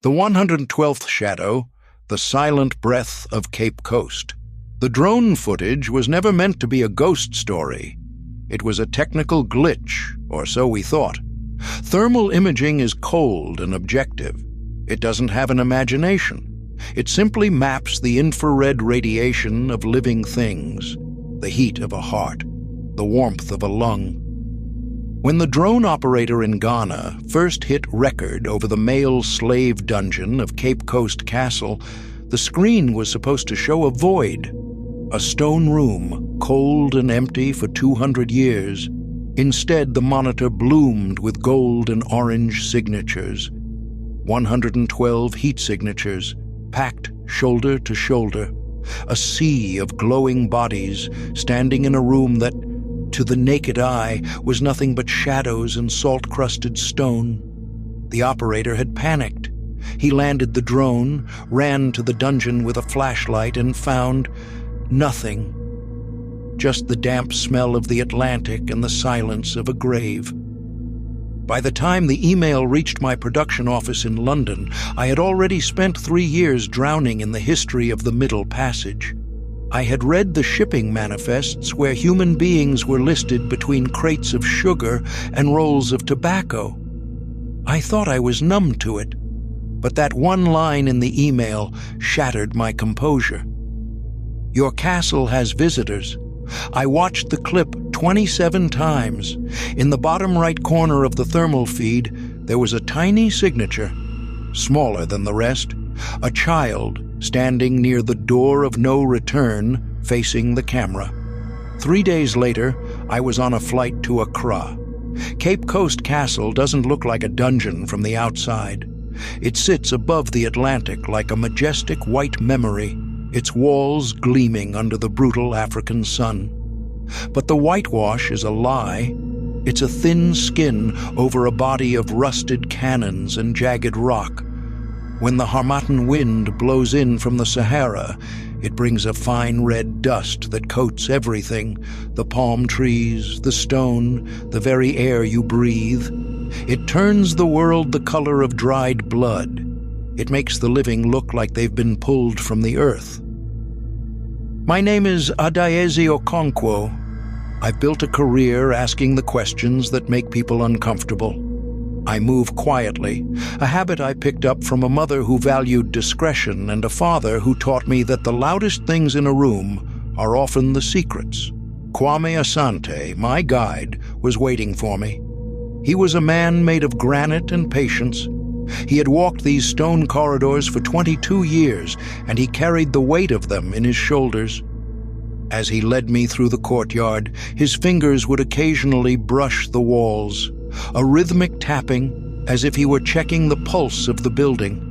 The 112th Shadow, The Silent Breath of Cape Coast. The drone footage was never meant to be a ghost story. It was a technical glitch, or so we thought. Thermal imaging is cold and objective. It doesn't have an imagination. It simply maps the infrared radiation of living things, the heat of a heart, the warmth of a lung. When the drone operator in Ghana first hit record over the male slave dungeon of Cape Coast Castle, the screen was supposed to show a void, a stone room, cold and empty for 200 years. Instead, the monitor bloomed with gold and orange signatures. 112 heat signatures, packed shoulder to shoulder. A sea of glowing bodies standing in a room that, to the naked eye, was nothing but shadows and salt-crusted stone. The operator had panicked. He landed the drone, ran to the dungeon with a flashlight, and found nothing. Just the damp smell of the Atlantic and the silence of a grave. By the time the email reached my production office in London, I had already spent 3 years drowning in the history of the Middle Passage. I had read the shipping manifests where human beings were listed between crates of sugar and rolls of tobacco. I thought I was numb to it, but that one line in the email shattered my composure. "Your castle has visitors." I watched the clip 27 times. In the bottom right corner of the thermal feed, there was a tiny signature, smaller than the rest, a child standing near the door of no return, facing the camera. 3 days later, I was on a flight to Accra. Cape Coast Castle doesn't look like a dungeon from the outside. It sits above the Atlantic like a majestic white memory, its walls gleaming under the brutal African sun. But the whitewash is a lie. It's a thin skin over a body of rusted cannons and jagged rock. When the Harmattan wind blows in from the Sahara, it brings a fine red dust that coats everything, the palm trees, the stone, the very air you breathe. It turns the world the color of dried blood. It makes the living look like they've been pulled from the earth. My name is Adaeze Okonkwo. I've built a career asking the questions that make people uncomfortable. I move quietly, a habit I picked up from a mother who valued discretion and a father who taught me that the loudest things in a room are often the secrets. Kwame Asante, my guide, was waiting for me. He was a man made of granite and patience. He had walked these stone corridors for 22 years, and he carried the weight of them in his shoulders. As he led me through the courtyard, his fingers would occasionally brush the walls, a rhythmic tapping, as if he were checking the pulse of the building.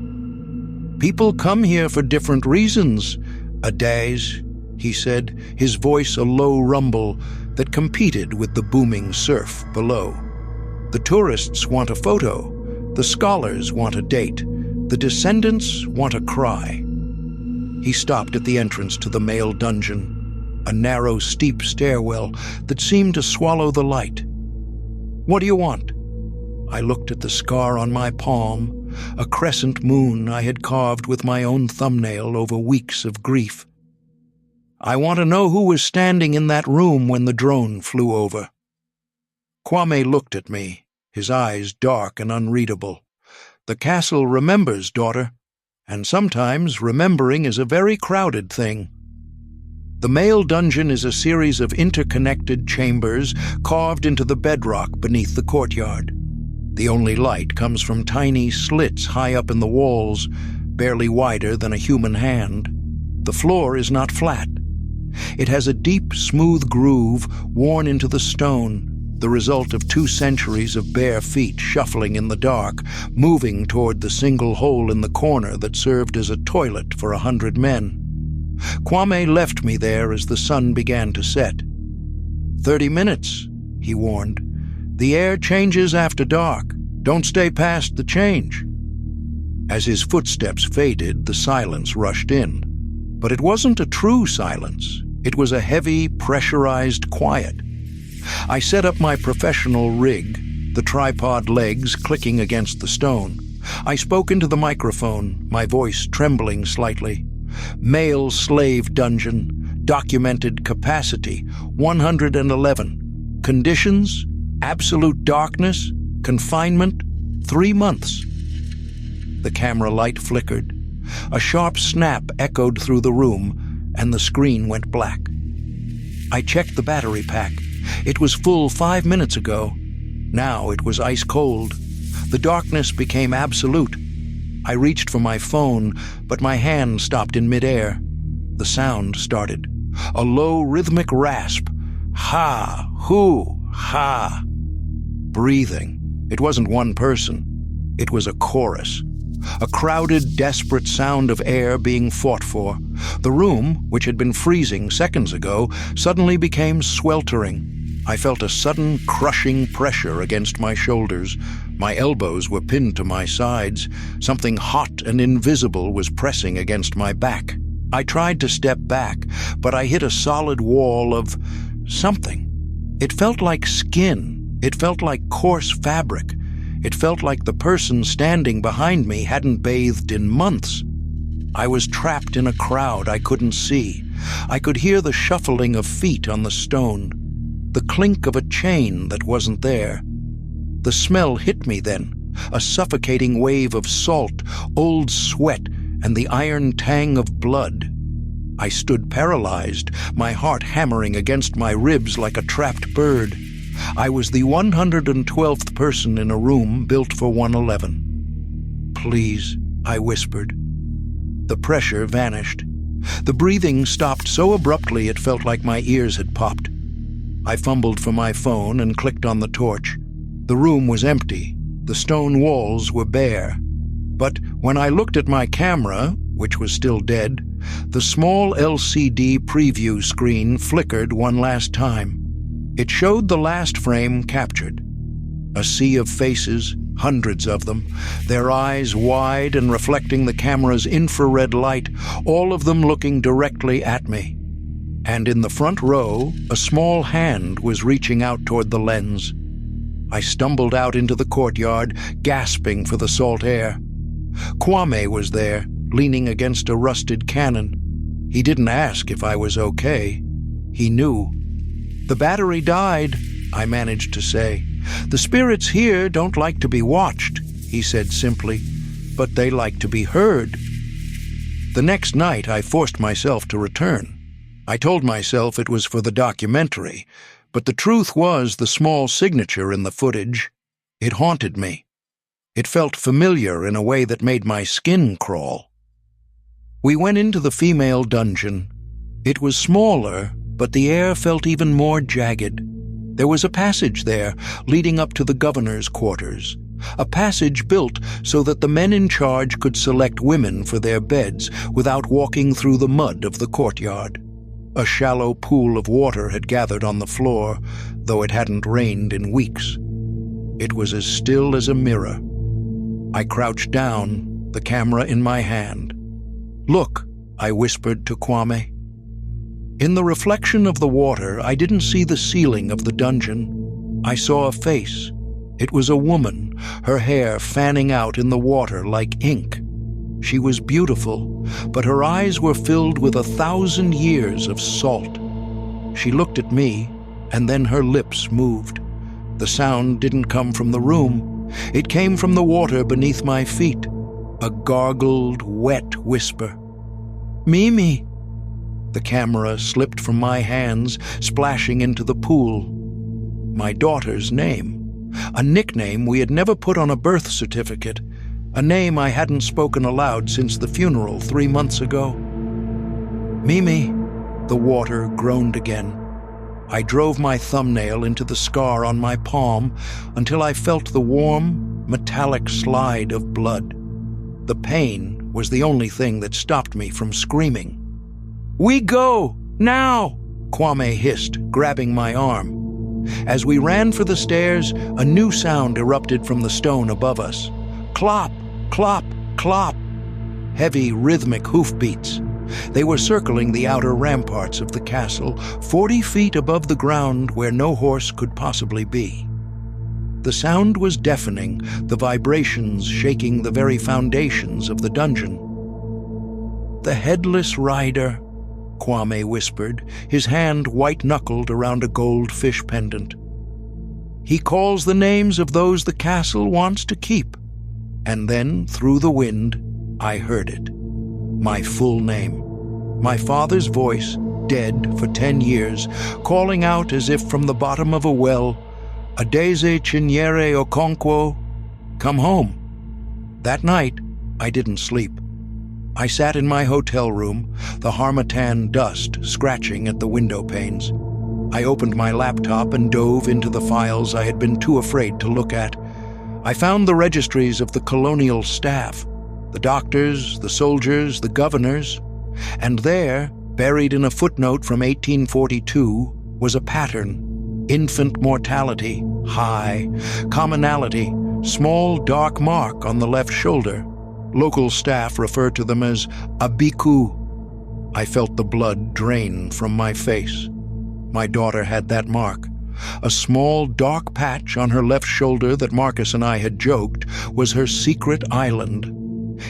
"People come here for different reasons, Adaeze," he said, his voice a low rumble that competed with the booming surf below. "The tourists want a photo, the scholars want a date, the descendants want a cry." He stopped at the entrance to the male dungeon, a narrow, steep stairwell that seemed to swallow the light. "What do you want?" I looked at the scar on my palm, a crescent moon I had carved with my own thumbnail over weeks of grief. "I want to know who was standing in that room when the drone flew over." Kwame looked at me, his eyes dark and unreadable. "The castle remembers, daughter, and sometimes remembering is a very crowded thing. The male dungeon is a series of interconnected chambers carved into the bedrock beneath the courtyard. The only light comes from tiny slits high up in the walls, barely wider than a human hand. The floor is not flat. It has a deep, smooth groove worn into the stone, the result of 2 centuries of bare feet shuffling in the dark, moving toward the single hole in the corner that served as a toilet for 100 men. Kwame left me there as the sun began to set. 30 minutes, he warned. "The air changes after dark. Don't stay past the change." As his footsteps faded, the silence rushed in. But it wasn't a true silence. It was a heavy, pressurized quiet. I set up my professional rig, the tripod legs clicking against the stone. I spoke into the microphone, my voice trembling slightly. Male slave dungeon, documented capacity 111. Conditions, absolute darkness, confinement, 3 months. The camera light flickered. A sharp snap echoed through the room, and the screen went black. I checked the battery pack. It was full 5 minutes ago. Now it was ice cold. The darkness became absolute. I reached for my phone, but my hand stopped in midair. The sound started. A low rhythmic rasp. Ha, hoo, ha. Breathing. It wasn't one person. It was a chorus. A crowded, desperate sound of air being fought for. The room, which had been freezing seconds ago, suddenly became sweltering. I felt a sudden, crushing pressure against my shoulders. My elbows were pinned to my sides. Something hot and invisible was pressing against my back. I tried to step back, but I hit a solid wall of something. It felt like skin. It felt like coarse fabric. It felt like the person standing behind me hadn't bathed in months. I was trapped in a crowd I couldn't see. I could hear the shuffling of feet on the stone, the clink of a chain that wasn't there. The smell hit me then, a suffocating wave of salt, old sweat, and the iron tang of blood. I stood paralyzed, my heart hammering against my ribs like a trapped bird. I was the 112th person in a room built for 111. "Please," I whispered. The pressure vanished. The breathing stopped so abruptly it felt like my ears had popped. I fumbled for my phone and clicked on the torch. The room was empty. The stone walls were bare. But when I looked at my camera, which was still dead, the small LCD preview screen flickered one last time. It showed the last frame captured. A sea of faces, hundreds of them, their eyes wide and reflecting the camera's infrared light, all of them looking directly at me. And in the front row, a small hand was reaching out toward the lens. I stumbled out into the courtyard, gasping for the salt air. Kwame was there, leaning against a rusted cannon. He didn't ask if I was okay. He knew. "The battery died," I managed to say. "The spirits here don't like to be watched," he said simply, "but they like to be heard." The next night I forced myself to return. I told myself it was for the documentary, but the truth was the small signature in the footage. It haunted me. It felt familiar in a way that made my skin crawl. We went into the female dungeon. It was smaller, but the air felt even more jagged. There was a passage there, leading up to the governor's quarters. A passage built so that the men in charge could select women for their beds without walking through the mud of the courtyard. A shallow pool of water had gathered on the floor, though it hadn't rained in weeks. It was as still as a mirror. I crouched down, the camera in my hand. "Look," I whispered to Kwame. In the reflection of the water, I didn't see the ceiling of the dungeon. I saw a face. It was a woman, her hair fanning out in the water like ink. She was beautiful, but her eyes were filled with 1,000 years of salt. She looked at me, and then her lips moved. The sound didn't come from the room. It came from the water beneath my feet, a gargled, wet whisper. "Mimi!" The camera slipped from my hands, splashing into the pool. My daughter's name. A nickname we had never put on a birth certificate. A name I hadn't spoken aloud since the funeral 3 months ago. "Mimi!" The water groaned again. I drove my thumbnail into the scar on my palm until I felt the warm, metallic slide of blood. The pain was the only thing that stopped me from screaming. "We go! Now!" Kwame hissed, grabbing my arm. As we ran for the stairs, a new sound erupted from the stone above us. Clop, clop, clop. Heavy, rhythmic hoofbeats. They were circling the outer ramparts of the castle, 40 feet above the ground where no horse could possibly be. The sound was deafening, the vibrations shaking the very foundations of the dungeon. "The headless rider," Kwame whispered, his hand white-knuckled around a gold fish pendant. "He calls the names of those the castle wants to keep." And then, through the wind, I heard it. My full name. My father's voice, dead for 10 years, calling out as if from the bottom of a well, "Adaeze Okonkwo, come home." That night, I didn't sleep. I sat in my hotel room, the harmattan dust scratching at the window panes. I opened my laptop and dove into the files I had been too afraid to look at. I found the registries of the colonial staff, the doctors, the soldiers, the governors, and there, buried in a footnote from 1842, was a pattern: infant mortality, high, commonality, small dark mark on the left shoulder. Local staff referred to them as Abiku. I felt the blood drain from my face. My daughter had that mark. A small dark patch on her left shoulder that Marcus and I had joked was her secret island.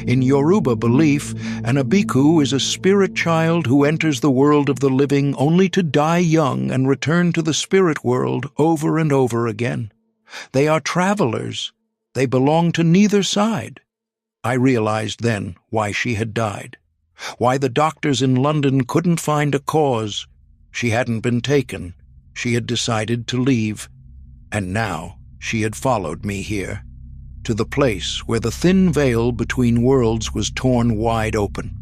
In Yoruba belief, an Abiku is a spirit child who enters the world of the living only to die young and return to the spirit world over and over again. They are travelers. They belong to neither side. I realized then why she had died, why the doctors in London couldn't find a cause. She hadn't been taken. She had decided to leave. And now she had followed me here, to the place where the thin veil between worlds was torn wide open.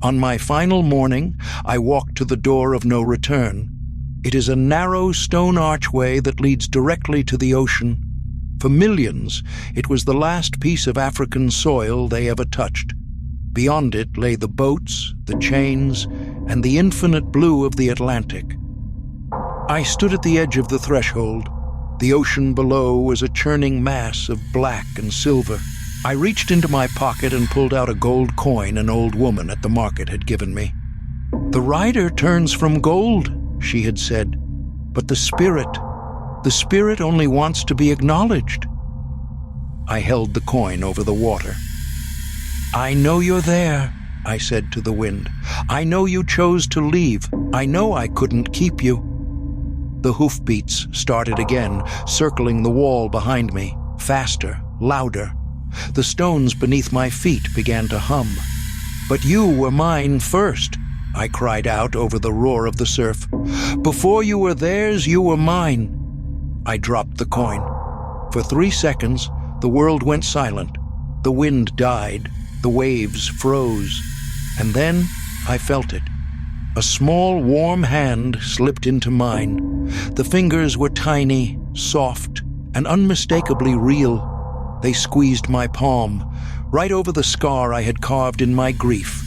On my final morning, I walked to the door of no return. It is a narrow stone archway that leads directly to the ocean. For millions, it was the last piece of African soil they ever touched. Beyond it lay the boats, the chains, and the infinite blue of the Atlantic. I stood at the edge of the threshold. The ocean below was a churning mass of black and silver. I reached into my pocket and pulled out a gold coin an old woman at the market had given me. "The rider turns from gold," she had said, "but the spirit only wants to be acknowledged." I held the coin over the water. "I know you're there," I said to the wind. "I know you chose to leave. I know I couldn't keep you." The hoofbeats started again, circling the wall behind me, faster, louder. The stones beneath my feet began to hum. "But you were mine first," I cried out over the roar of the surf. "Before you were theirs, you were mine." I dropped the coin. For 3 seconds, the world went silent. The wind died. The waves froze. And then I felt it. A small, warm hand slipped into mine. The fingers were tiny, soft, and unmistakably real. They squeezed my palm, right over the scar I had carved in my grief.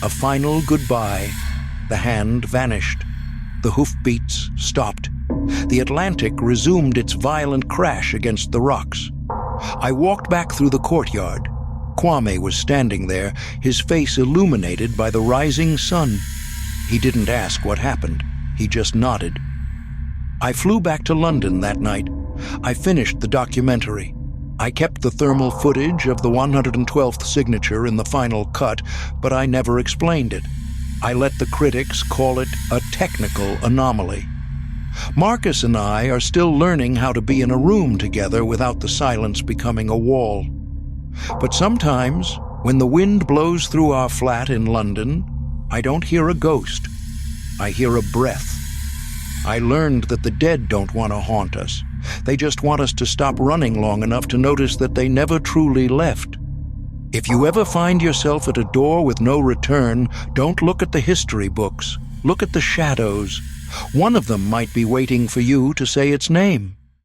A final goodbye. The hand vanished. The hoofbeats stopped. The Atlantic resumed its violent crash against the rocks. I walked back through the courtyard. Kwame was standing there, his face illuminated by the rising sun. He didn't ask what happened. He just nodded. I flew back to London that night. I finished the documentary. I kept the thermal footage of the 112th signature in the final cut, but I never explained it. I let the critics call it a technical anomaly. Marcus and I are still learning how to be in a room together without the silence becoming a wall. But sometimes, when the wind blows through our flat in London, I don't hear a ghost. I hear a breath. I learned that the dead don't want to haunt us. They just want us to stop running long enough to notice that they never truly left. If you ever find yourself at a door with no return, don't look at the history books. Look at the shadows. One of them might be waiting for you to say its name.